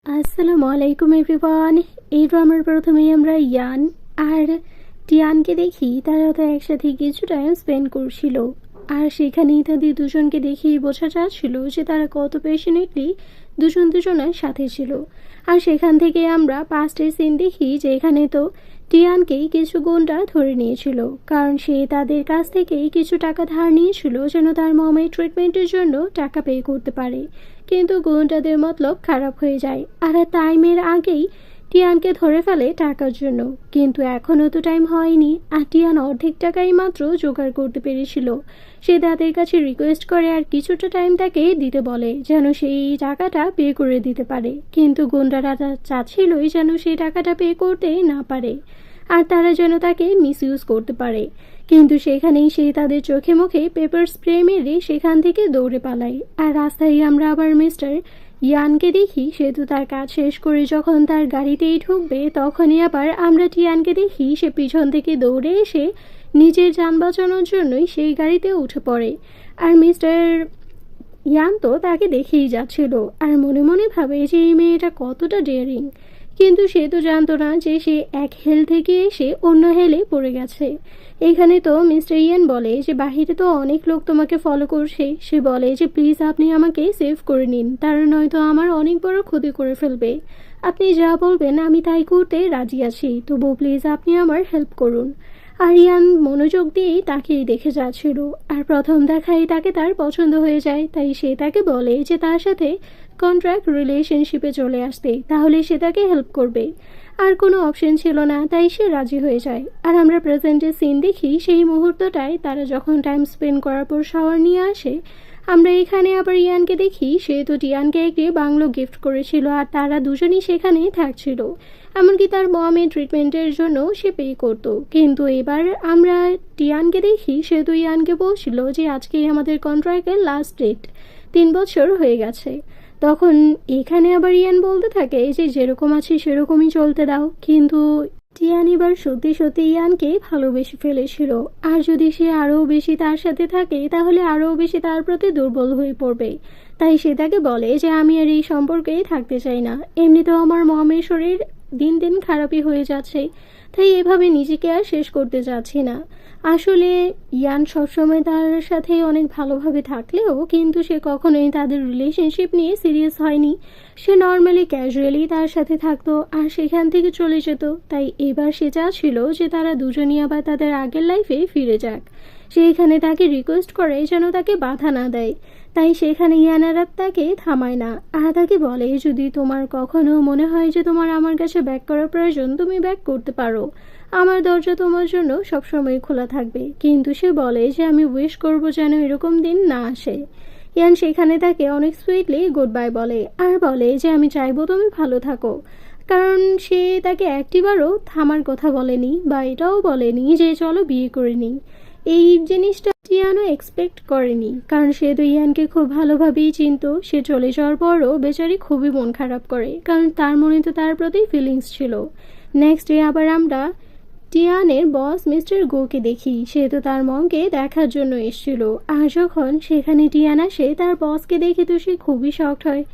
আসসালামু আলাইকুম এভরিওয়ান। এই ড্রামার প্রথমেই আমরা ইয়ান আর টিয়ানকে দেখি তারা তো একসাথে কিছু টাইম স্পেন্ড করছিল, আর সেখানেই তাদের দুজনকে দেখেই বোঝা যাচ্ছিল যে তারা কত প্যাশনেটলি দুজন দুজনের সাথে ছিল। আর সেখান থেকে আমরা পাস্টের সিন দেখি যে এখানে তো টিয়ানকেই কিছু গুন্ডা ধরে নিয়েছিল, কারণ সে তাদের কাছ থেকেই কিছু টাকা ধার নিয়েছিল যেন তার মমের ট্রিটমেন্টের জন্য টাকা পে করতে পারে। কিন্তু গুন্ডাদের মতলব খারাপ হয়ে যায় আর টাইমের আগেই টিয়ানকে ধরে ফেলে টাকার জন্য। কিন্তু এখনও তো টাইম হয়নি, আর টিয়ান অর্ধেক টাকাই মাত্র জোগাড় করতে পেরেছিল। সে তাদের কাছে রিকোয়েস্ট করে আর কিছুটা টাইম তাকে দিতে বলে যেন সেই টাকাটা পে করে দিতে পারে, কিন্তু গুন্ডারা চাচ্ছিলই যেন সেই টাকাটা পে করতে না পারে আর তারা যেন তাকে মিসইউজ করতে পারে। কিন্তু সেখানেই সে তাদের চোখে মুখে পেপার স্প্রে মেরে সেখান থেকে দৌড়ে পালায়। আর রাস্তায় আমরা আবার মিস্টার ইয়ানকে দেখি, সে তো তার কাজ শেষ করে যখন তার গাড়িতেই ঢুকবে তখনই আবার আমরা টিয়ানকে দেখি সে পিছন থেকে দৌড়ে এসে নিজের যান বাঁচানোর জন্যই সেই গাড়িতে উঠে পড়ে। আর মিস্টার ইয়ান তো তাকে দেখেই যাচ্ছিল আর মনে মনে ভাবে যে এই মেয়েটা কতটা ডেয়ারিং, কিন্তু সে তো জানতো না যে সে এক হেল থেকে এসে অন্য হেলে পড়ে গেছে। এখানে তো মিস্টার ইয়ান বলে যে বাহিরে তো অনেক লোক তোমাকে ফলো করছে, সে বলে যে প্লিজ আপনি আমাকে সেভ করে নিন, তারা নয়তো আমার অনেক বড় ক্ষতি করে ফেলবে। আপনি যা বলবেন আমি তাই করতে রাজি আছি, তবু প্লিজ আপনি আমার হেল্প করুন। আর ইয়ান মনোযোগ দিয়েই তাকেই দেখে যাচ্ছিল, আর প্রথম দেখাই তাকে তার পছন্দ হয়ে যায়, তাই সে তাকে বলে যে তার সাথে কন্ট্রাক্ট রিলেশনশিপে চলে আসতে, তাহলে সে তাকে হেল্প করবে। আর কোনো অপশন ছিল না, তাই সে রাজি হয়ে যায়। আর আমরা প্রেজেন্টের সিন দেখি সেই মুহূর্তটায় তারা যখন টাইম স্পেন্ড করার পর শাওয়ার নিয়ে আসে। আমরা এখানে আবার ইয়ানকে দেখি, সে তো টিয়ানকে একটি বাংলো গিফট করেছিল আর তারা দুজনই সেখানে থাকছিল, এমনকি তার মমের ট্রিটমেন্টের জন্য সে পে করত। কিন্তু এবার আমরা টিয়ানকে দেখি, সে তো ইয়ানকে বলছিল যে আজকেই আমাদের কন্ট্রাক্টের লাস্ট ডেট, 3 বছর হয়ে গেছে। তখন এখানে আবার ইয়ান বলতে থাকে যে যেরকম আছে সেরকমই চলতে দাও, কিন্তু টিয়ান এবার সত্যি সত্যি ইয়ানকে ভালোবেসে ফেলেছিল, আর যদি সে আরও বেশি তার সাথে থাকে তাহলে আরও বেশি তার প্রতি দুর্বল হয়ে পড়বে। তাই সে তাকে বলে যে আমি আর এই সম্পর্কেই থাকতে চাই না, এমনিতেও আমার মমের শরীর দিন দিন খারাপই হয়ে যাচ্ছে, তাই এভাবে নিজেকে আর শেষ করতে চাচ্ছি না। আসলে ইয়ান সবসময় তার সাথে অনেক ভালোভাবে থাকলেও কিন্তু সে কখনোই তাদের রিলেশনশিপ নিয়ে সিরিয়াস হয়নি। সে নর্মালি ক্যাজুয়ালি তার সাথে থাকতো আর সেখান থেকে চলে যেত। তাই এবার সে চাচ্ছিল যে তারা দুজনই আবার তাদের আগের লাইফে ফিরে যাক। সে এখানে তাকে রিকোয়েস্ট করে যেন তাকে বাধা না দেয়, তাই সেখানে ইয়ানারা তাকে থামায় না আর তাকে বলে যদি তোমার কখনো মনে হয় যে তোমার আমার কাছে ব্যাক করার প্রয়োজন তুমি ব্যাক করতে পারো, আমার দরজা তোমার জন্য সবসময় খোলা থাকবে। কিন্তু সে বলে যে আমি উইশ করবো যেন এরকম দিন না আসে। ইয়ান সেখানে তাকে অনেক সুইটলি গুড বাই বলে আর বলে যে আমি চাইবো তুমি ভালো থাকো, কারণ সে তাকে একটিবারও থামার কথা বলেনি বা এটাও বলেনি যে চলো বিয়ে করে নিই। এই জিনিসটা টিয়ানও এক্সপেক্ট করেনি, কারণ সে তো ইয়ানকে খুব ভালোভাবেই চিনত। সে চলে যাওয়ার পরও বেচারি খুবই মন খারাপ করে, কারণ তার মনে তো তার প্রতি ফিলিংস ছিল। নেক্সট ডে আবার আমরা টিয়ানের বস মিস্টার গোকে দেখি, সে তো তার মমকে দেখার জন্য এসেছিল। আর যখন সেখানে টিয়ান আসে তার বসকে দেখে তো সে খুবই শকড হয়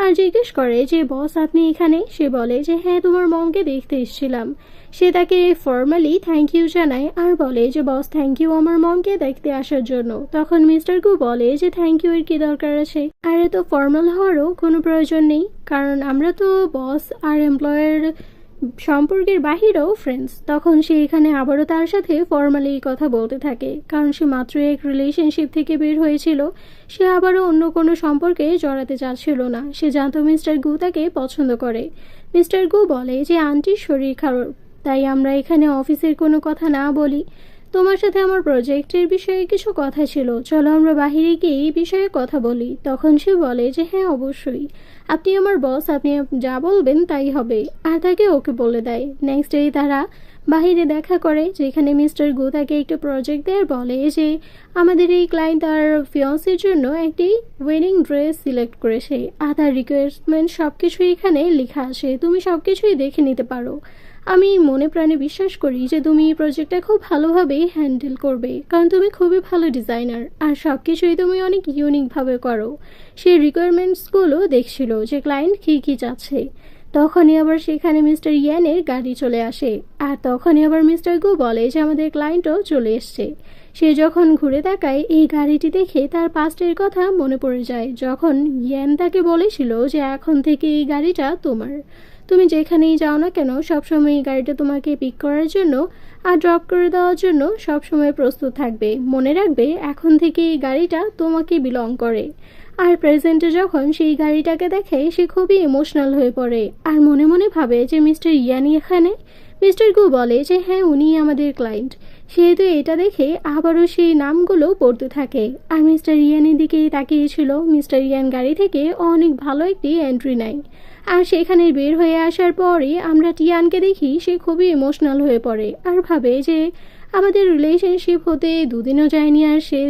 আর জিজ্ঞেস করে যে বস আপনি এখানে? সে বলে যে হ্যাঁ তোমার মমকে দেখতে এসেছিলাম। সে তাকে ফর্মালি থ্যাংক ইউ জানায় আর বলে যে বস থ্যাংক ইউ আমার মমকে দেখতে আসার জন্য। তখন মিস্টার গু বলে যে থ্যাংক ইউ এর কি দরকার আছে, আর এত ফর্মাল হওয়ারও কোনো প্রয়োজন নেই, কারণ আমরা তো বস আর এমপ্লয়ের সম্পর্কের বাহিরেও ফ্রেন্ডস। তখন সে এখানে আবারও তার সাথে ফর্মালি কথা বলতে থাকে, কারণ সে মাত্র এক রিলেশনশিপ থেকে বের হয়েছিল, সে আবারও অন্য কোনো সম্পর্কে জড়াতে চাচ্ছিল না। সে জানতো মিস্টার গু তাকে পছন্দ করে। মিস্টার গু বলে যে আন্টির শরীর খারাপ, তাই আমরা এখানে অফিসের কোনো কথা না বলি, তোমার সাথে আমার প্রজেক্টের বিষয়ে কিছু কথা ছিল, চলো আমরা বাহিরে গিয়ে এই বিষয়ে কথা বলি। তখন সে বলে যে হ্যাঁ অবশ্যই, আপনি আমার বস, আপনি যা বলবেন তাই হবে, আর তাকে ওকে বলে দেয়। নেক্সট ডে তারা বাহিরে দেখা করে, যেখানে মিস্টার গু তাকে একটা প্রজেক্ট দেয়, বলে যে আমাদের এই ক্লায়েন্ট তার ফিয়ন্সের জন্য একটি ওয়েডিং ড্রেস সিলেক্ট করেছে আর তার রিকোয়ারমেন্ট সব কিছুই এখানে লেখা আছে, তুমি সব কিছুই দেখে নিতে পারো। আমি মনে প্রাণে বিশ্বাস করি যে তুমি এই প্রজেক্টটা খুব ভালোভাবেই হ্যান্ডেল করবে, কারণ তুমি খুবই ভালো ডিজাইনার আর সব কিছুই তুমি অনেক ইউনিকভাবে করো। সেই রিকোয়ারমেন্টসগুলো দেখছিল যে ক্লায়েন্ট কী চাচ্ছে। তখনই আবার সেখানে মিস্টার ইয়ানের গাড়ি চলে আসে, আর তখনই আবার মিস্টার গু বলে যে আমাদের ক্লায়েন্টও চলে এসছে। সে যখন ঘুরে তাকায় এই গাড়িটি দেখে তার পাস্টের কথা মনে পড়ে যায়, যখন ইয়ান তাকে বলেছিল যে এখন থেকে এই গাড়িটা তোমার, তুমি যেখানেই যাও না কেন সবসময় এই গাড়িটা তোমাকে পিক করার জন্য আর ড্রপ করে দেওয়ার জন্য সবসময় প্রস্তুত থাকবে। মনে রাখবে এখন থেকে এই গাড়িটা তোমাকে বিলং করে। আর প্রেজেন্টে যখন সেই গাড়িটাকে দেখে সে খুবই ইমোশনাল হয়ে পড়ে আর মনে মনে ভাবে যে মিস্টার ইয়ানি এখানে। মিস্টার গু বলে যে হ্যাঁ উনিই আমাদের ক্লায়েন্ট। সেহেতু এটা দেখে আবারও সেই নামগুলো পড়তে থাকে আর মিস্টার ইয়ানের দিকেই তাকিয়েছিল। মিস্টার ইয়ান গাড়ি থেকে অনেক ভালো একটি এন্ট্রি নেয় আর সেখানে বের হয়ে আসার পরে আমরা টিয়ানকে দেখি সে খুবই ইমোশনাল হয়ে পড়ে আর ভাবে যে আমাদের রিলেশনশিপ হতে দুদিনও যায়নি আর সে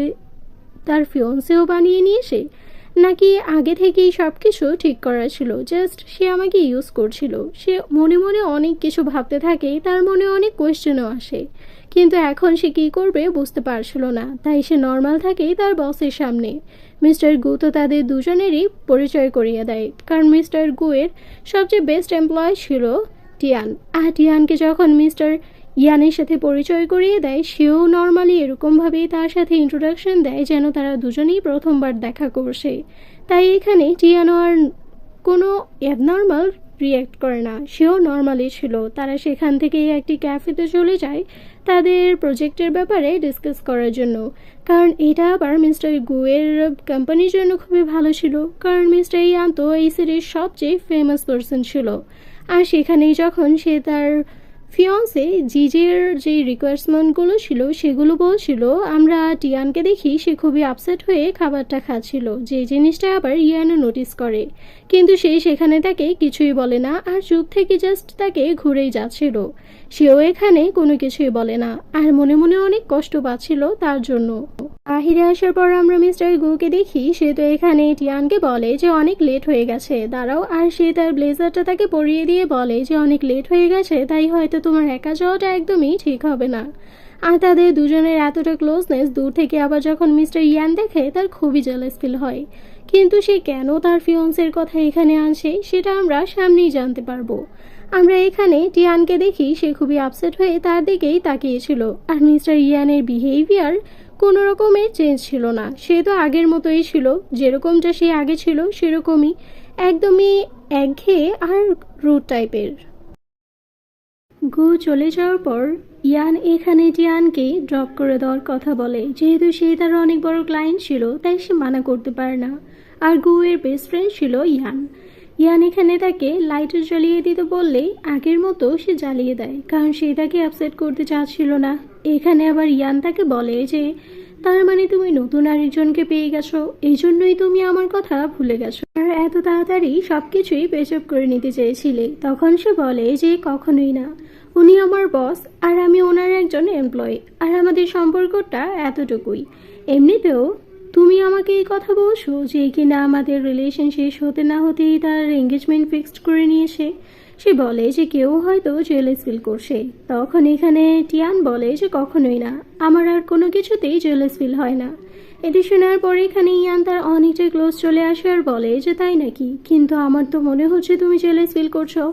তার ফিয়ন্সেও বানিয়ে নিয়েছে, নাকি আগে থেকেই সব কিছু ঠিক করা ছিল, জাস্ট সে আমাকে ইউজ করছিল। সে মনে মনে অনেক কিছু ভাবতে থাকে, তার মনে অনেক কোয়েশ্চেনও আসে, কিন্তু এখন সে কী করবে বুঝতে পারছিল না। তাই সে নর্মাল থাকেই তার বসের সামনে। মিস্টার গু তো তাদের দুজনেরই পরিচয় করিয়ে দেয়, কারণ মিস্টার গুয়ের সবচেয়ে বেস্ট এমপ্লয় ছিল টিয়ান। আর টিয়ানকে যখন মিস্টার ইয়ানের সাথে পরিচয় করিয়ে দেয়, সেও নর্মালি এরকমভাবেই তার সাথে ইন্ট্রোডাকশন দেয় যেন তারা দুজনেই প্রথমবার দেখা করছে। তাই এখানে টিয়ানো আর কোনো অ্যাবনর্মাল রিয়্যাক্ট করে না, সেও নর্মালি ছিল। তারা সেখান থেকে একটি ক্যাফেতে চলে যায় তাদের প্রজেক্টের ব্যাপারে ডিসকাস করার জন্য, কারণ এটা আবার মিস্টার গুয়ের কোম্পানির জন্য খুবই ভালো ছিল, কারণ মিস্টার ইয়ান তো এই সিরিজ সবচেয়ে ফেমাস পারসন ছিল। আর সেখানেই যখন সে তার ফিয়ন্সে জিজের যে রিকোয়ারমেন্টগুলো ছিল সেগুলো বলছিল, আমরা টিয়ানকে দেখি সে খুবই আপসেট হয়ে খাবারটা খাচ্ছিল, যে জিনিসটা আবার ইয়ানও নোটিস করে, কিন্তু সে সেখানে তাকে কিছুই বলে না আর চুপ থেকে জাস্ট তাকে ঘুরেই যাচ্ছিল। সেও এখানে কোনো কিছুই বলে না আর মনে মনে অনেক কষ্ট পাচ্ছিল তার জন্য। বাহিরে আসার পর আমরা মিস্টার গুকে দেখি, সে তো এখানে টিয়ানকে বলে যে অনেক লেট হয়ে গেছে, দাঁড়াও। আর সে তার ব্লেজারটা তাকে পরিয়ে দিয়ে বলে যে অনেক লেট হয়ে গেছে, তাই হয়তো তোমার একা যাওয়াটা একদমই ঠিক হবে না। আর তাদের দুজনের এতটা ক্লোজনেস দূর থেকে আবার যখন মিস্টার ইয়ান দেখে তার খুবই জেলাস ফিল হয়, কিন্তু সে কেন তার ফিয়ন্সের কথা এখানে আনছে সেটা আমরা সামনেই জানতে পারবো। আমরা এখানে টিয়ানকে দেখি সে খুবই আপসেট হয়ে তার দিকেই তাকিয়েছিল আর মিস্টার ইয়ানের বিহেভিয়ার কোনো রকমের চেঞ্জ ছিল না, সে তো আগের মতোই ছিল, যেরকমটা সে আগে ছিল সেরকমই, একদমই একঘেয়ে আর রুড টাইপের। গু চলে যাওয়ার পর ইয়ান এখানে টিয়ানকে ড্রপ করে দেওয়ার কথা বলে, যেহেতু সে তার অনেক বড় ক্লায়েন্ট ছিল তাই সে মানা করতে পারে না। আর গুয়ের বেস্ট ফ্রেন্ড ছিল ইয়ান। ইয়ান এখানে তাকে লাইটার জ্বালিয়ে দিতে বললেই আগের মতো সে জ্বালিয়ে দেয়, কারণ সে তাকে আপসেট করতে চাচ্ছিল না। এখানে আবার ইয়ান তাকে বলে যে তার মানে তুমি নতুন আরেকজনকে পেয়ে গেছো, এই জন্যই তুমি আমার কথা ভুলে গেছো আর এত তাড়াতাড়ি সবকিছুই পেচআপ করে নিতে চেয়েছিলে। তখন সে বলে যে কখনোই না, উনি আমার বস আর আমি ওনার একজন এমপ্লয়ি, আর আমাদের সম্পর্কটা এতটুকুই। এমনিতেও তুমি আমাকে এই কথা বলছো যে কিনা আমাদের রিলেশন শেষ হতে না হতেই তার এঙ্গেজমেন্ট ফিক্সড করে নিয়েছে। সে বলে যে কেউ হয়তো জেলাস ফিল করছে। তখন এখানে টিয়ান বলে যে কখনোই না, আমার আর কোনো কিছুতেই জেলাস ফিল হয় না। এটি শোনার পরে এখানে ইয়ান তার অনেকটা ক্লোজ চলে আসে আর বলে যে তাই নাকি, কিন্তু আমার তো মনে হচ্ছে তুমি জেলাস ফিল করছো,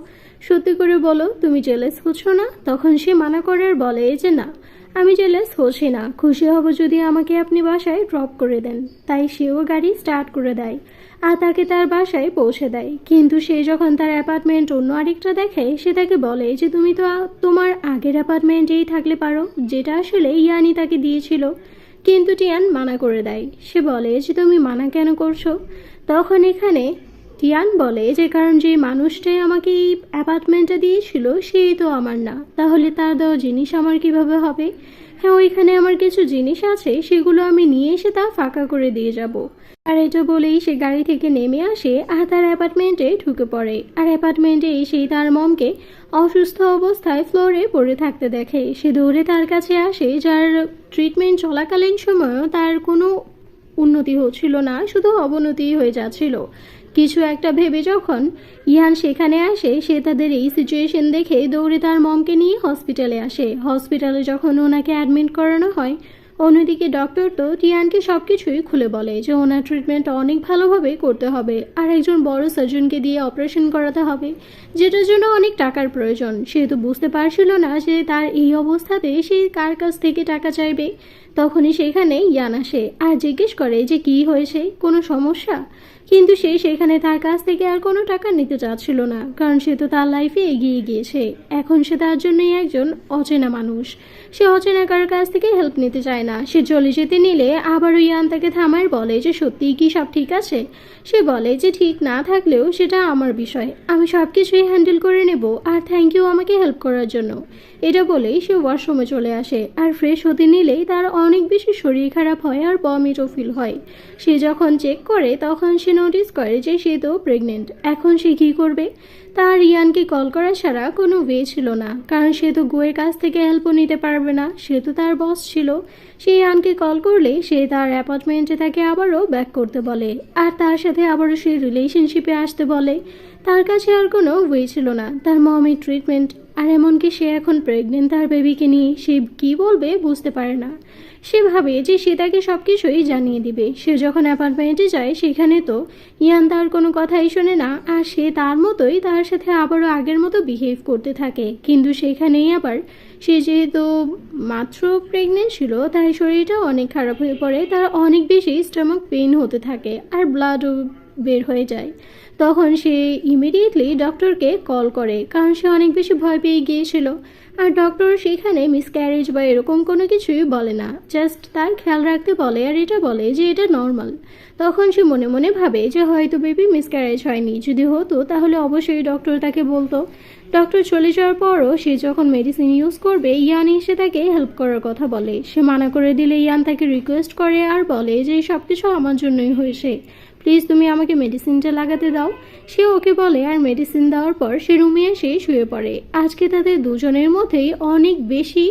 সত্যি করে বলো তুমি জেলাস হচ্ছো না। তখন সে মানা করে আর বলে যে না, আমি জেলাস হচ্ছি না, খুশি হব যদি আমাকে আপনি বাসায় ড্রপ করে দেন। তাই সেও গাড়ি স্টার্ট করে দেয় আর তাকে তার বাসায় পৌঁছে দেয়। কিন্তু সে যখন তার অ্যাপার্টমেন্ট অন্য আরেকটা দেখে, সে তাকে বলে যে তুমি তো তোমার আগের অ্যাপার্টমেন্টেই থাকলে পারো, যেটা আসলে ইয়ানি তাকে দিয়েছিল। কিন্তু টিয়ান মানা করে দেয়। সে বলে যে তুমি মানা কেন করছো। তখন এখানে টিয়ান বলে যে কারণ যে মানুষটাই আমাকে এই অ্যাপার্টমেন্টটা দিয়েছিল সেই তো আমার না, তাহলে তার দেওয়া জিনিস আমার কিভাবে হবে। হ্যাঁ, ওইখানে আমার কিছু জিনিস আছে, সেগুলো আমি নিয়ে এসে তা ফাঁকা করে দিয়ে যাব। আর এটা বলেই সে গাড়ি থেকে নেমে আসে আর তার অ্যাপার্টমেন্টে ঢুকে পড়ে। আর অ্যাপার্টমেন্টে এসেই তার মমকে অসুস্থ অবস্থায় ফ্লোরে পড়ে থাকতে দেখে। সে দৌড়ে তার কাছে আসে, যার ট্রিটমেন্ট চলাকালীন সময়ও তার কোনো উন্নতি হচ্ছিল না, শুধু অবনতিই হয়ে যাচ্ছিল। কিছু একটা ভেবে যখন ইয়ান সেখানে আসে, সে তাদের এই সিচুয়েশন দেখে দৌড়ে তার মমকে নিয়ে হসপিটালে আসে। হসপিটালে যখন ওনাকে অ্যাডমিট করানো হয়, অন্যদিকে ডক্টর তো টিয়ানকে সবকিছুই খুলে বলে যে ওনার ট্রিটমেন্ট অনেক ভালোভাবে করতে হবে আর একজন বড় সার্জনকে দিয়ে অপারেশন করাতে হবে, যেটার জন্য অনেক টাকার প্রয়োজন। সে তো বুঝতে পারছিল না যে তার এই অবস্থাতে সে কার কাছ থেকে টাকা চাইবে। তখনই সেখানে ইয়ান আসে আর জিজ্ঞেস করে যে কি হয়েছে, কোনো সমস্যা। কিন্তু সে সেখানে তার কাছ থেকে আর কোনো টাকা নিতে চাচ্ছিল না, কারণ সে তো তার লাইফে এগিয়ে গিয়েছে। এখন সে তার জন্যই একজন অচেনা মানুষ। সে অচেনা কারোর কাছ থেকে হেল্প নিতে চায় না। সে চলে যেতে নিলে আবারও ইয়ান তাকে থামায়, বলে যে সত্যিই কি সব ঠিক আছে। সে বলে যে ঠিক না থাকলেও সেটা আমার বিষয়, আমি সব কিছুই হ্যান্ডেল করে নেব, আর থ্যাংক ইউ আমাকে হেল্প করার জন্য। এটা বলেই সে ওয়াশরুমে চলে আসে আর ফ্রেশ হতে নিলেই তার অনেক বেশি শরীর খারাপ হয় আর বমিটও ফিল হয়। সে যখন চেক করে তখন সে নোটিস করে যে সে তো প্রেগনেন্ট। এখন সে কী করবে? তার ইয়ানকে কল করা ছাড়া কোনো ওয়ে ছিল না, কারণ সে তো গোয়ের কাছ থেকে হেল্পও নিতে পারবে না, সে তো তার বস ছিল। সে ইয়ানকে কল করলে সে তার অ্যাপার্টমেন্টে তাকে আবারও ব্যাক করতে বলে আর তার সাথে আবারও সে রিলেশনশিপে আসতে বলে। তার কাছে আর কোনো ওয়ে ছিল না, তার মমের ট্রিটমেন্ট আর এমনকি সে এখন প্রেগনেন্ট তার বেবিকে নিয়ে, সে কি বলবে বুঝতে পারে না। সে ভাবে যে সে তাকে সব কিছুই জানিয়ে দিবে। সে যখন অ্যাপার্টমেন্টে যায় সেখানে তো ইয়ান তার কোনো কথাই শোনে না আর সে তার মতোই তার সাথে আবারও আগের মতো বিহেভ করতে থাকে। কিন্তু সেখানেই আবার সে যেহেতু মাত্র প্রেগনেন্ট ছিল তাই শরীরটা অনেক খারাপ হয়ে পড়ে, তার অনেক বেশি স্টমাক পেইন হতে থাকে আর ব্লাডও বের হয়ে যায়। তখন সে ইমিডিয়েটলি ডক্টরকে কল করে, কারণ সে অনেক বেশি ভয় পেয়ে গিয়েছিল। আর ডক্টর সেখানে মিসক্যারেজ বা এরকম কোনো কিছুই বলে না, জাস্ট তার খেয়াল রাখতে বলে আর এটা বলে যে এটা নর্মাল। তখন সে মনে মনে ভাবে যে হয়তো বেবি মিসক্যারেজ হয়নি, যদি হতো তাহলে অবশ্যই ডক্টর তাকে বলতো। ডক্টর চলে যাওয়ার পরও সে যখন মেডিসিন ইউজ করবে ইয়ান এসে তাকে হেল্প করার কথা বলে। সে মানা করে দিলে ইয়ান তাকে রিকোয়েস্ট করে আর বলে যে সব কিছু আমার জন্যই হয়েছে, প্লিজ তুমি আমাকে মেডিসিনটা লাগাতে দাও। সে ওকে বলে আর মেডিসিন দেওয়ার পর সে রুমে এসে শুয়ে পড়ে। আজকে তাদের দুজনের মধ্যেই অনেক বেশি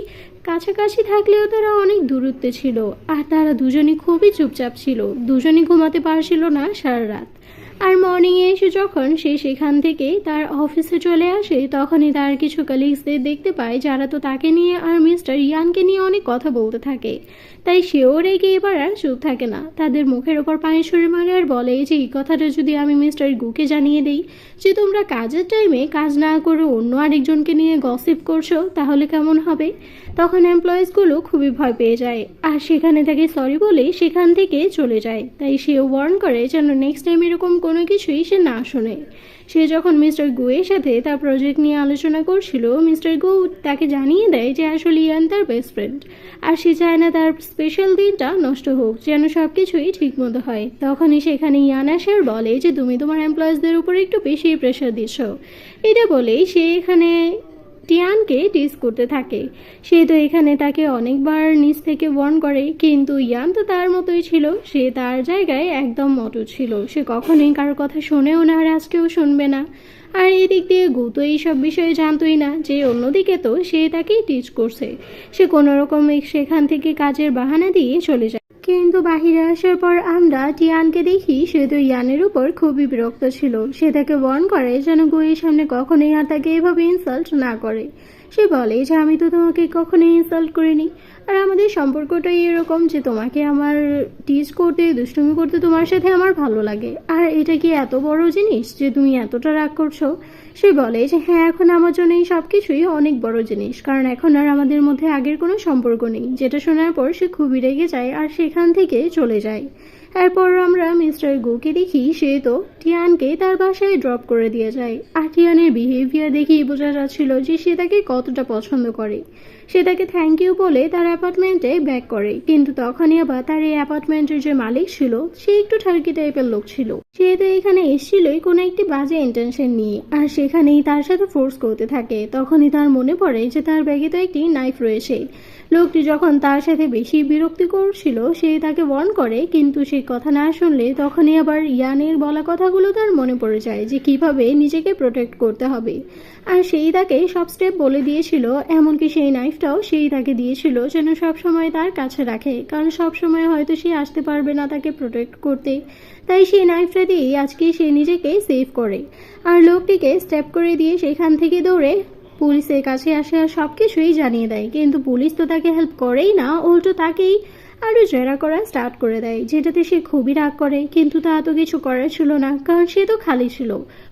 কাছাকাছি থাকলেও তারা অনেক দূরত্বে ছিল আর তারা দুজনই খুবই চুপচাপ ছিল। দুজনই ঘুমাতে পারছিল না সারা রাত। আর মর্নিংয়ে এসে যখন সে সেখান থেকে তার অফিসে চলে আসে তখনই তার কিছু কলিগসদের দেখতে পায় যারা তো তাকে নিয়ে আর মিস্টার ইয়ানকে নিয়ে অনেক কথা বলতে থাকে। তাই সেও রেগে এবার আর চুপ থাকে না, তাদের মুখের ওপর পানি ছুঁড়ে মারে আর বলে যে এই কথাটা যদি আমি মিস্টার গুকে জানিয়ে দিই যে তোমরা কাজের টাইমে কাজ না করে অন্য আরেকজনকে নিয়ে গসিপ করছো তাহলে কেমন হবে। তখন এমপ্লয়িজগুলো খুবই ভয় পেয়ে যায় আর সেখানে তাকে সরি বলে সেখান থেকে চলে যায়। তাই সে ওয়ার্ন করে যেন নেক্সট টাইম এরকম কোনো কিছুই সে না শোনে। সে যখন মিস্টার গুয়ের সাথে তার প্রজেক্ট নিয়ে আলোচনা করছিল, মিস্টার গু তাকে জানিয়ে দেয় যে আসলে ইয়ান তার বেস্ট ফ্রেন্ড আর সে চায় না তার স্পেশাল দিনটা নষ্ট হোক, যেন সব কিছুই ঠিক মতো হয়। তখনই সেখানে ইয়ান আসে আর বলে যে তুমি তোমার এমপ্লয়িজদের উপর একটু বেশি প্রেশার দিচ্ছ। এটা বলেই সে এখানে টিয়ানকে টিজ করতে থাকে। সে তো এখানে তাকে অনেকবার নিচ থেকে ওয়ার্ন করে, কিন্তু ইয়ান তো তার মতোই ছিল, সে তার জায়গায় একদম মতো ছিল। সে কখনোই কারোর কথা শোনেও না আর আজকেও শুনবে না। আর এদিক দিয়ে গু তো এইসব বিষয়ে জানতোই না যে অন্যদিকে তো সে তাকেই টিচ করছে। সে কোনোরকম সেখান থেকে কাজের বাহানা দিয়ে চলে যায়। কিন্তু বাহিরে আসার পর আমরা টিয়ানকে দেখি সে তো ইয়ানের উপর খুবই বিরক্ত ছিল। সে তাকে ওয়ার্ন করে যেন গুয়ের সামনে কখনোই আর তাকে এভাবে ইনসাল্ট না করে। সে বলে যে আমি তো তোমাকে কখনোই ইনসাল্ট করিনি আর আমাদের সম্পর্কটাই এরকম যে তোমাকে আমার টিজ করতে দুষ্টুমি করতে তোমার সাথে আমার ভালো লাগে। আর এটা কি এত বড় জিনিস যে তুমি এতটা রাগ করছো? সে বলে যে হ্যাঁ, এখন আমার জন্য এই সব কিছুই অনেক বড় জিনিস, কারণ এখন আর আমাদের মধ্যে আগের কোনো সম্পর্ক নেই। যেটা শোনার পর সে খুবই রেগে যায় আর সেখান থেকে চলে যায়। এরপর আমরা মিস্টার গুকে দেখি সে তো টিয়ানকে তার বাসায় ড্রপ করে দিয়ে যায়। আর টিয়ানের বিহেভিয়ার দেখেই বোঝা যাচ্ছিল যে সে তাকে কতটা পছন্দ করে। সে তাকে থ্যাংক ইউ বলে তার অ্যাপার্টমেন্টে ব্যাক করে, কিন্তু তখনই আবার তার এই অ্যাপার্টমেন্টের যে মালিক ছিল সে একটু ঠার্কি টাইপের লোক ছিল। সে তো এখানে এসেছিলই কোনো একটি বাজে ইন্টেনশন নিয়ে আর সেখানেই তার সাথে ফোর্স করতে থাকে। তখনই তার মনে পড়ে যে তার ব্যাগে তো একটি নাইফ রয়েছে। লোকটি যখন তার সাথে বেশি বিরক্তি করছিল সে তাকে ওয়ার্ন করে, কিন্তু সে কথা না শুনলে তখনই আবার ইয়ানের বলা কথাগুলো তার মনে পড়ে যায় যে কিভাবে নিজেকে প্রোটেক্ট করতে হবে। আর সেই তাকে সব স্টেপ বলে দিয়েছিল, এমনকি সেই নাইফটাও সেই তাকে দিয়েছিল যেন সব সময় তার কাছে রাখে, কারণ সব সময় হয়তো সে আসতে পারবে না তাকে প্রোটেক্ট করতে। তাই সেই নাইফটা দিয়ে আজকে সে নিজেকে সেভ করে আর লোকটিকে স্টেপ করে দিয়ে সেখান থেকে দৌড়ে পুলিশের কাছে আসে আর সবকিছুই জানিয়ে দেয়, কিন্তু পুলিশ তো তাকে হেল্প করেই না, উল্টো তাকেই আরো জেরা করা স্টার্ট করে দেয়, যেটাতে সে খুবই রাগ করে। কিন্তু তা তো কিছু করার ছিল না, কারণ সে তো খালি ছিল,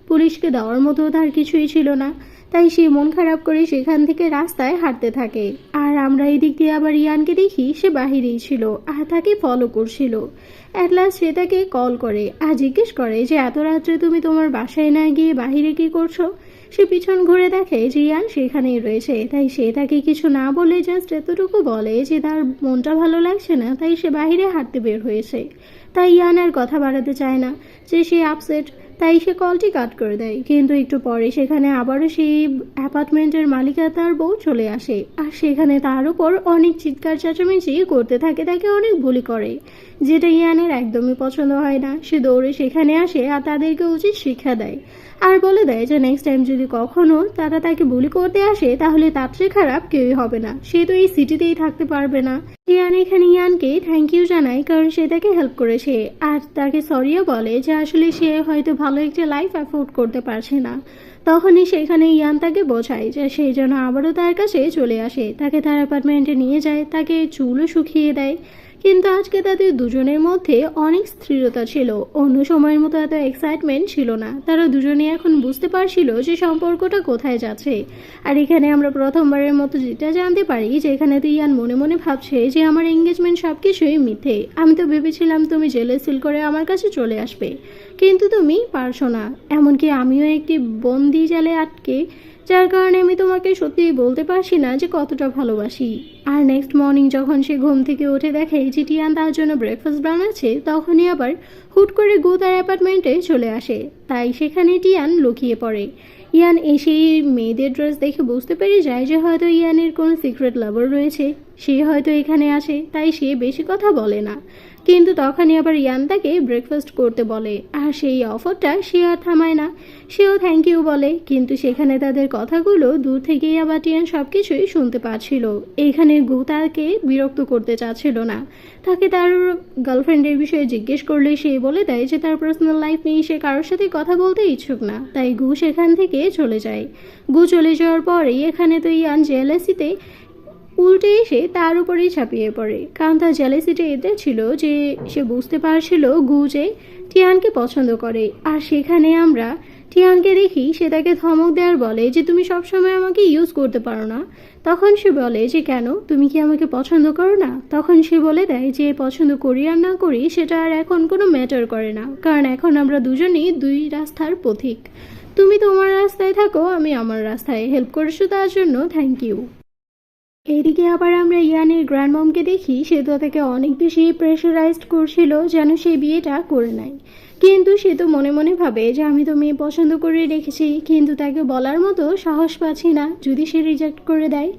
পুলিশকে দেওয়ার মতো তার কিছুই ছিল না। তাই সে মন খারাপ করে সেখান থেকে রাস্তায় হাঁটতে থাকে। আর আমরা এই দিক দিয়ে আবার ইয়ানকে দেখি, সে বাহিরেই ছিল আর তাকে ফলো করছিল। অ্যাট লাস্ট সে তাকে কল করে আর জিজ্ঞেস করে যে এত রাত্রে তুমি তোমার বাসায় না গিয়ে বাহিরে কি করছো। সে পিছন ঘুরে দেখে যে ইয়ান সেখানেই রয়েছে। তাই সে তাকে কিছু না বলে জাস্ট এতটুকু বলে যে তার মনটা ভালো লাগছে না, তাই সে বাহিরে হাঁটতে বের হয়েছে। তাই ইয়ান আর কথা বাড়াতে চায় না, যে সে আপসেট, তাই সে কলটি কাট করে দেয়। কিন্তু একটু পরে সেখানে আবারও সেই অ্যাপার্টমেন্টের মালিকা তার বউ চলে আসে আর সেখানে তার উপর অনেক চিৎকার চেঁচামেচি করতে থাকে, তাকে অনেক বুলি করে, যেটা ইয়ানের একদমই পছন্দ হয় না। সে দৌড়ে সেখানে আসে আর তাদেরকে উচিত শিক্ষা দেয় আর বলে দেয় যে নেক্সট টাইম যদি কখনো তারা তাকে বুলি করতে আসে তাহলে তার চেয়ে খারাপ কেউই হবে না, সে তো এই সিটিতেই থাকতে পারবে না। ইয়ান এখানে ইয়ানকে থ্যাংক ইউ জানায়, কারণ সে তাকে হেল্প করেছে আর তাকে সরিও বলে যে আসলে সে হয়তো ভালো একটা লাইফ অ্যাফোর্ড করতে পারছে না। তখনই সেখানে ইয়ান তাকে বোঝায় যে সেই জন্য আবারও তার কাছে চলে আসে, তাকে তার অ্যাপার্টমেন্টে নিয়ে যায়, তাকে চুলও শুকিয়ে দেয়। কিন্তু আজকে তাদের দুজনের মধ্যে অনেক স্থিরতা ছিল, অন্য সময়ের মতো এত এক্সাইটমেন্ট ছিল না। তারা দুজনে এখন বুঝতে পারছিল যে সম্পর্কটা কোথায় যাচ্ছে। আর এখানে আমরা প্রথমবারের মতো যেটা জানতে পারি যে এখানে তো ইয়ান মনে মনে ভাবছে যে আমার এঙ্গেজমেন্ট সবকিছুই মিথ্যে, আমি তো ভেবেছিলাম তুমি জেলে সিল করে আমার কাছে চলে আসবে, কিন্তু তুমি পারছো না। এমনকি আমিও একটি বন্দি জালে আটকে, যার কারণে আমি তোমাকে সত্যি বলতে পারছি না যে কতটা ভালোবাসি। আর নেক্সট মর্নিং যখন সে ঘুম থেকে উঠে দেখে যে টিয়ান তার জন্য ব্রেকফাস্ট বানাচ্ছে, তখনই আবার হুট করে গু তার অ্যাপার্টমেন্টে চলে আসে। তাই সেখানে টিয়ান লুকিয়ে পড়ে। ইয়ান এসেই মেয়েদের ড্রেস দেখে বুঝতে পেরে যায় যে হয়তো ইয়ানের কোনো সিক্রেট লাভার রয়েছে, সে হয়তো এখানে আসে, তাই সে বেশি কথা বলে না। কিন্তু তখনই আবার ইয়ান তাকে ব্রেকফাস্ট করতে বলে আর সেই অফারটা সে আর থামায় না, সেও থ্যাংক ইউ বলে। কিন্তু সেখানে তাদের কথাগুলো দূর থেকেই আবার টিয়ান সবকিছুই শুনতে পাচ্ছিল। এখানে গু তাকে বিরক্ত করতে চাচ্ছিল না, তাকে তার গার্লফ্রেন্ডের বিষয়ে জিজ্ঞেস করলে সে বলে দেয় যে তার পার্সোনাল লাইফ নিয়ে সে কারোর সাথে কথা বলতে ইচ্ছুক না। তাই গু সেখান থেকে চলে যায়। গু চলে যাওয়ার পরেই এখানে তো ইয়ান জেলাসিতে উল্টে এসে তার উপরেই ঝাঁপিয়ে পড়ে, কারণ তার জেলাসিটা এতে ছিল যে সে বুঝতে পারছিল গু যে টিয়ানকে পছন্দ করে। আর সেখানে আমরা টিয়ানকে দেখি, সে তাকে ধমক দেওয়ার বলে যে তুমি সবসময় আমাকে ইউজ করতে পারো না। তখন সে বলে যে কেন, তুমি কি আমাকে পছন্দ করো না? তখন সে বলে দেয় যে পছন্দ করি আর না করি সেটা আর এখন কোনো ম্যাটার করে না, কারণ এখন আমরা দুজনেই দুই রাস্তার পথিক। তুমি তোমার রাস্তায় থাকো, আমি আমার রাস্তায়, হেল্প করেছো তার জন্য থ্যাংক ইউ। এদিকে আবার আমরা ইয়ানের গ্র্যান্ডমমকে দেখি, সে তো তাকে অনেক বেশি প্রেশারাইজড করছিল যেন সে বিয়েটা করে নেয়। কিন্তু সে তো মনে মনে ভাবে যে আমি তো মেয়ে পছন্দ করে রেখেছি, কিন্তু তাকে বলার মতো সাহস পাচ্ছি না যদি সে রিজেক্ট করে দেয়।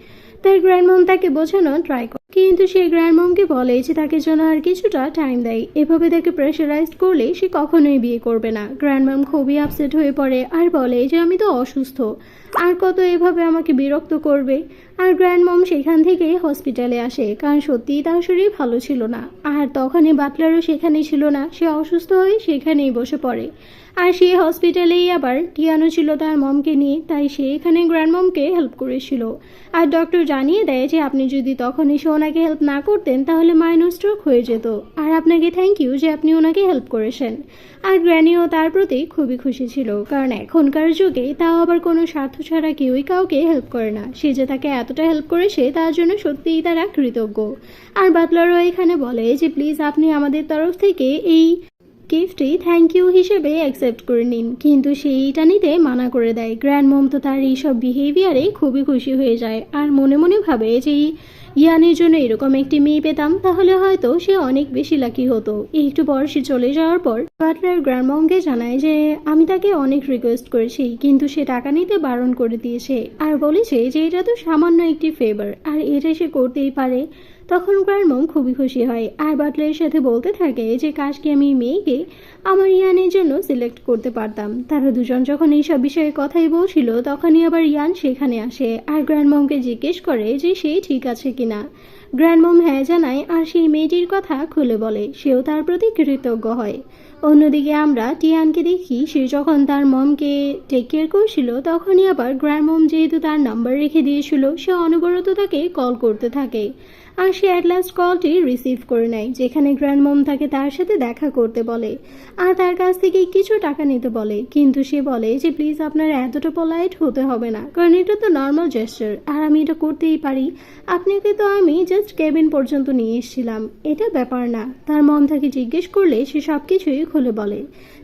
তাই গ্র্যান্ডমম তাকে বোঝানোর ট্রাই করে, কিন্তু সে গ্র্যান্ডমমকে বলে যে তাকে যেন আর কিছুটা টাইম দেয়, এভাবে তাকে প্রেশারাইজড করলে সে কখনোই বিয়ে করবে না। গ্র্যান্ডমম খুবই আপসেট হয়ে পড়ে আর বলে যে আমি তো অসুস্থ, আর কত এভাবে আমাকে বিরক্ত করবে। আর গ্র্যান্ডমম সেখান থেকে হসপিটালে আসে, কারণ সত্যিই তার শরীর ভালো ছিল না। আর তখনই বাটলারও সেখানে ছিল না, সে অসুস্থ হয়ে সেখানেই বসে পড়ে। আর সে হসপিটালেই আবার টিয়ানো ছিল তার মমকে নিয়ে, তাই সে এখানে গ্র্যান্ডমমকে হেল্প করেছিল। আর ডক্টর জানিয়ে দেয় যে আপনি যদি তখন এসে ওনাকে হেল্প না করতেন তাহলে মাইনর স্ট্রোক হয়ে যেত, আর আপনাকে থ্যাংক ইউ যে আপনি ওনাকে হেল্প করেছেন। আর গ্র্যানিও তার প্রতি খুবই খুশি ছিল, কারণ এখনকার যুগে তাও আবার কোনো স্বার্থ ছাড়া কেউই কাউকে হেল্প করে না। সে যে তাকে এতটা হেল্প করেছে তার জন্য সত্যিই তারা কৃতজ্ঞ। আর বাটলারও এখানে বলে যে প্লিজ আপনি আমাদের তরফ থেকে এই গিফটটি থ্যাংক ইউ হিসেবে অ্যাকসেপ্ট করে নিন। কিন্তু সেইটা নিতে মানা করে দেয়। গ্র্যান্ডমম তো তার এইসব বিহেভিয়ারে খুবই খুশি হয়ে যায় আর মনে মনে ভাবে যে ইয়ানের জন্য এরকম একটি মেয়ে পেতাম তাহলে হয়তো সে অনেক বেশি লাকি হতো। একটু পর সে চলে যাওয়ার পর বাটলার গ্র্যান্ডমমকে জানায় যে আমি তাকে অনেক রিকোয়েস্ট করেছি, কিন্তু সে টাকা নিতে বারণ করে দিয়েছে আর বলেছে যে এটা তো সামান্য একটি ফেভার আর এটা সে করতেই পারে। তখন গ্র্যান্ডমম খুবই খুশি হয় আর বাটলারের সাথে বলতে থাকে যে কাশ কি আমি মেয়েকে আমার ইয়ানের জন্য সিলেক্ট করতে পারতাম। তারা দুজন যখন এইসব বিষয়ে কথাই বলছিল তখনই আবার ইয়ান সেখানে আসে আর গ্র্যান্ডমমকে জিজ্ঞেস করে যে সে ঠিক আছে কিনা। গ্র্যান্ডমম হ্যাঁ জানায় আর সেই মেয়েটির কথা খুলে বলে, সেও তার প্রতি কৃতজ্ঞ হয়। অন্যদিকে আমরা টিয়ানকে দেখি সে যখন তার মমকে টেক কেয়ার করছিল তখনই আবার গ্র্যান্ড মম যেহেতু তার নাম্বার রেখে দিয়েছিল সে অনবরত তাকে কল করতে থাকে। আর সে অ্যাট লাস্ট কলটি রিসিভ করে নেয়, যেখানে গ্র্যান্ড মম তাকে তার সাথে দেখা করতে বলে আর তার কাছ থেকে কিছু টাকা নিতে বলে। কিন্তু সে বলে যে প্লিজ আপনার এতটা পোলাইট হতে হবে না, কারণ এটা তো নর্মাল জেস্টার আর আমি এটা করতেই পারি। আপনাকে তো আমি জাস্ট কেবিন পর্যন্ত নিয়ে এসেছিলাম, এটা ব্যাপার না। তার মম তাকে জিজ্ঞেস করলে সে সব কিছুই খুলে বলে।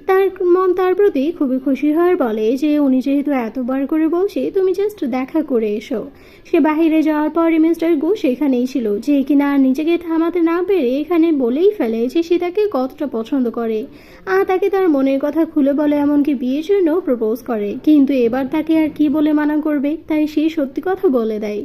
তার মন তার প্রতি খুবই খুশি হয়, বলে যে উনি যেহেতু এতবার করে বলছে তুমি জাস্ট দেখা করে এসো। সে বাহিরে যাওয়ার পরে মিস্টার গু সেখানেই ছিল, যে কিনা নিজেকে থামাতে না পেরে এখানে বলেই ফেলে যে সে তাকে কতটা পছন্দ করে আর তাকে তার মনের কথা খুলে বলে, এমনকি বিয়ের জন্য প্রপোজ করে। কিন্তু এবার তাকে আর কি বলে মানা করবে, তাই সে সত্যি কথা বলে দেয়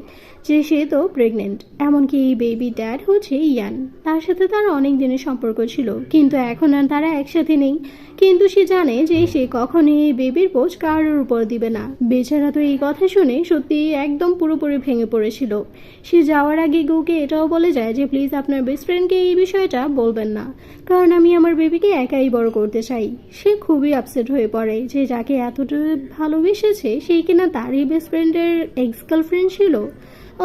যে সে তো প্রেগনেন্ট। এমনকি এই বেবি ড্যাড হচ্ছে ইয়ান, তার সাথে তার অনেক দিনের সম্পর্ক ছিল কিন্তু এখন আর তারা একসাথে নেই। কিন্তু সে জানে যে সে কখনোই এই বেবির বোঝ কারোর উপর দিবে না। বেচারা তো এই কথা শুনে সত্যি একদম পুরোপুরি ভেঙে পড়েছিল। সে যাওয়ার আগে গুকে এটাও বলে যায় যে প্লিজ আপনার বেস্ট ফ্রেন্ডকে এই বিষয়টা বলবেন না, কারণ আমি আমার বেবিকে একাই বড় করতে চাই। সে খুবই আপসেট হয়ে পড়ে যে যাকে এতটা ভালোবেসেছে সেই কিনা তারই বেস্ট ফ্রেন্ডের এক্স গার্লফ্রেন্ড ছিল।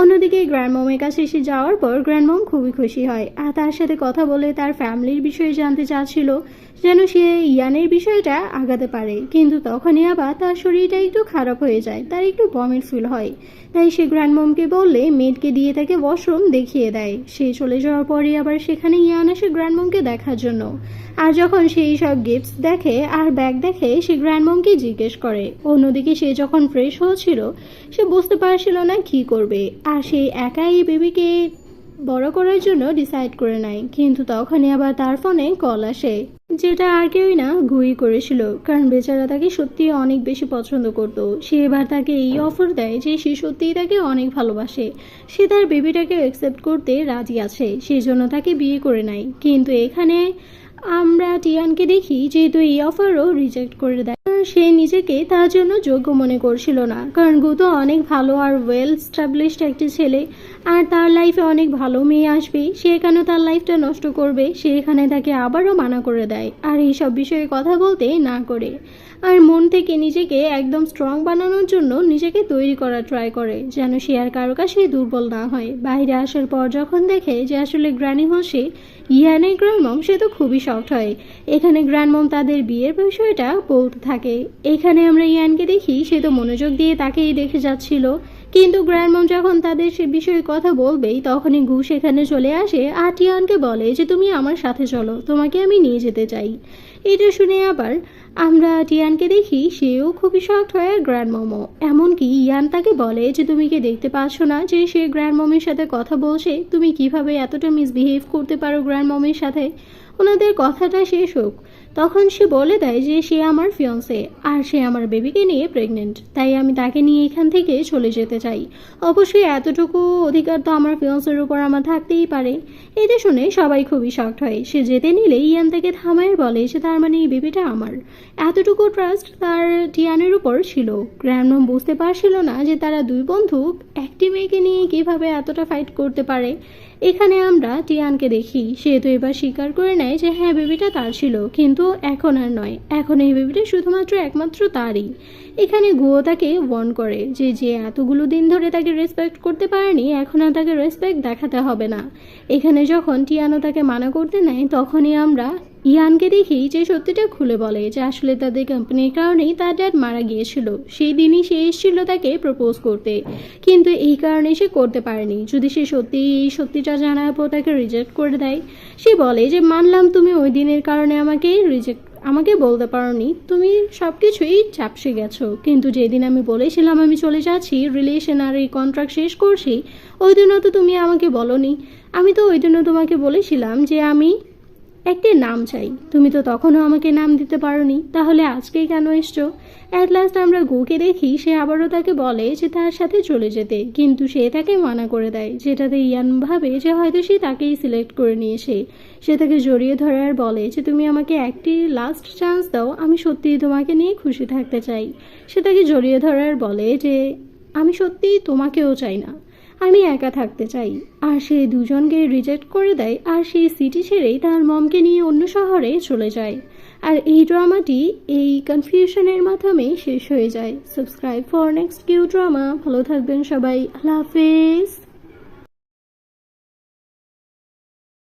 অন্যদিকে গ্র্যান্ড মমের কাছে এসে যাওয়ার পর গ্র্যান্ড মম খুবই খুশি হয় আর তার সাথে কথা বলে তার ফ্যামিলির বিষয়ে জানতে চাচ্ছিল, যেন সে ইয়ানের বিষয়টা আগাতে পারে। কিন্তু তখনই আবার তার শরীরটা একটু খারাপ হয়ে যায়, তার একটু বমির ফিল হয়। তাই সে গ্র্যান্ড মমকে বললে মেডকে দিয়ে তাকে ওয়াশরুম দেখিয়ে দেয়। সে চলে যাওয়ার পরে আবার সেখানে ইয়ান আসে গ্র্যান্ড মমকে দেখার জন্য। আর যখন সেই সব গিফটস দেখে আর ব্যাগ দেখে সে গ্র্যান্ড মমকে জিজ্ঞেস করে। অন্যদিকে সে যখন ফ্রেশ হচ্ছিল সে বুঝতে পারছিল না কি করবে আর সে একাই বেবিকে বড় করার জন্য ডিসাইড করে নেয়। কিন্তু তখনই আবার তার ফোনে কল আসে, যেটা আর কেউই না গুই করেছিল, কারণ বেচারা তাকে সত্যি অনেক বেশি পছন্দ করত। সে এবার তাকে এই অফার দেয় যে সে সত্যিই তাকে অনেক ভালোবাসে, সে তার বেবিটাকে অ্যাকসেপ্ট করতে রাজি আছে, সেই জন্য তাকে বিয়ে করে নেয়। কিন্তু এখানে আমরা টিয়ানকে দেখি যেহেতু এই অফারও রিজেক্ট করে দেয়, সে নিজেকে তার জন্য যোগ্য মনে করছিল না, কারণ গু তো অনেক ভালো আর ওয়েল স্টাবলিশড একটি ছেলে আর তার লাইফে অনেক ভালো মেয়ে আসবে, সে কেন তার লাইফটা নষ্ট করবে। সে এখানে তাকে আবারও মানা করে দেয় আর এইসব বিষয়ে কথা বলতে না করে আর মন থেকে নিজেকে একদম স্ট্রং বানানোর জন্য নিজেকে তৈরি করা ট্রাই করে, যেন সে আর কারো কাছে দুর্বল না হয়। বাইরে আসার পর যখন দেখে যে আসলে গ্র্যানি হচ্ছে ইয়ানের গ্র্যান্ডমম, সে তো খুবই শকড হয়। এখানে গ্র্যান্ডমম তাদের বিয়ের বিষয়টা বলতে থাকে। এখানে আমরা ইয়ানকে দেখি সে তো মনোযোগ দিয়ে তাকেই দেখে যাচ্ছিল, কিন্তু গ্র্যান্ডমম যখন তাদের সে বিষয়ে কথা বলবেই তখনই গু সেখানে চলে আসে আর টিয়ানকে বলে যে তুমি আমার সাথে চলো, তোমাকে আমি নিয়ে যেতে চাই। এটা শুনে আবার আমরা টিয়ানকে দেখি সেও খুবই শকড হয় গ্র্যান্ডমমও। এমনকি ইয়ান তাকে বলে যে তুমি কি দেখতে পাচ্ছ না যে সে গ্র্যান্ডমমের সাথে কথা বলছে, তুমি কিভাবে এতটা মিসবিহেভ করতে পারো গ্র্যান্ডমমের সাথে। ওনাদের কথাটা শেষ হোক তখন সে বলে দেয় যে সে আমার ফিয়ন্সে আর সে আমার বেবিকে নিয়ে প্রেগনেন্ট, তাই আমি তাকে নিয়ে এখান থেকে চলে যেতে চাই। অবশ্যই এতটুকু অধিকার তো আমার ফিয়ন্সের উপর আমার থাকতেই পারে। এটা শুনে সবাই খুবই শকড হয়। সে যেতে নিলে ইয়ান তাকে থামায় বলে যে তার মানে এই বেবিটা আমার। এতটুকু ট্রাস্ট তার টিয়ানের উপর ছিল। গ্র্যান্ডমম বুঝতে পারছিল না যে তারা দুই বন্ধু একটি মেয়েকে নিয়ে কিভাবে এতটা ফাইট করতে পারে। এখানে আমরা টিয়ানকে দেখি সে তো এবার স্বীকার করে নেয় যে হ্যাঁ বেবিটা তার ছিল, কিন্তু এখন আর নয়, এখন এই বেবিটা শুধুমাত্র একমাত্র তারই। এখানে গুয়ো তাকে ওয়ার্ন করে যে যে এতগুলো দিন ধরে তাকে রেসপেক্ট করতে পারেনি এখন আর তাকে রেসপেক্ট দেখাতে হবে না। এখানে যখন টিয়ানো তাকে মানা করতে নেয় তখনই আমরা ইয়ানকে দেখি যে সত্যিটা খুলে বলে যে আসলে তাদের কোম্পানির কারণেই তার ড্যাড মারা গিয়েছিল। সেই দিনই সে এসেছিল তাকে প্রপোজ করতে, কিন্তু এই কারণে সে করতে পারেনি। যদি সে সত্যি এই সত্যিটা জানার পর তাকে রিজেক্ট করে দেয়, সে বলে যে মানলাম তুমি ওই দিনের কারণে আমাকে বলতে পারোনি, তুমি সব কিছুই চাপসে গেছো, কিন্তু যেদিন আমি বলেছিলাম আমি চলে যাচ্ছি রিলেশন আর এই কন্ট্রাক্ট শেষ করছি, ওই দিনও তো তুমি আমাকে বলোনি। আমি তো ওই দিনও তোমাকে বলেছিলাম যে আমি একটি নাম চাই, তুমি তো তখনও আমাকে নাম দিতে পারোনি, তাহলে আজকেই কেন এসছো। অ্যাট লাস্ট আমরা গুকে দেখি সে আবারও তাকে বলে যে তার সাথে চলে যেতে, কিন্তু সে তাকে মানা করে দেয়, যেটাতে ইয়ান ভাবে যে হয়তো সে তাকেই সিলেক্ট করে নিয়েছে। সে তাকে জড়িয়ে ধরে আর বলে যে তুমি আমাকে একটি লাস্ট চান্স দাও, আমি সত্যিই তোমাকে নিয়ে খুশি থাকতে চাই। সে তাকে জড়িয়ে ধরে আর বলে যে আমি সত্যিই তোমাকেও চাই না, আমি একা থাকতে চাই। আর সে দুজনকে রিজেক্ট করে দেয় আর সেই সিটি ছেড়েই তার মমকে নিয়ে অন্য শহরে চলে যায়। আর এই ড্রামাটি এই কনফিউশনের মাধ্যমে শেষ হয়ে যায়। Subscribe for next Q drama. ভালো থাকবেন সবাই। আল্লাহ হাফেজ।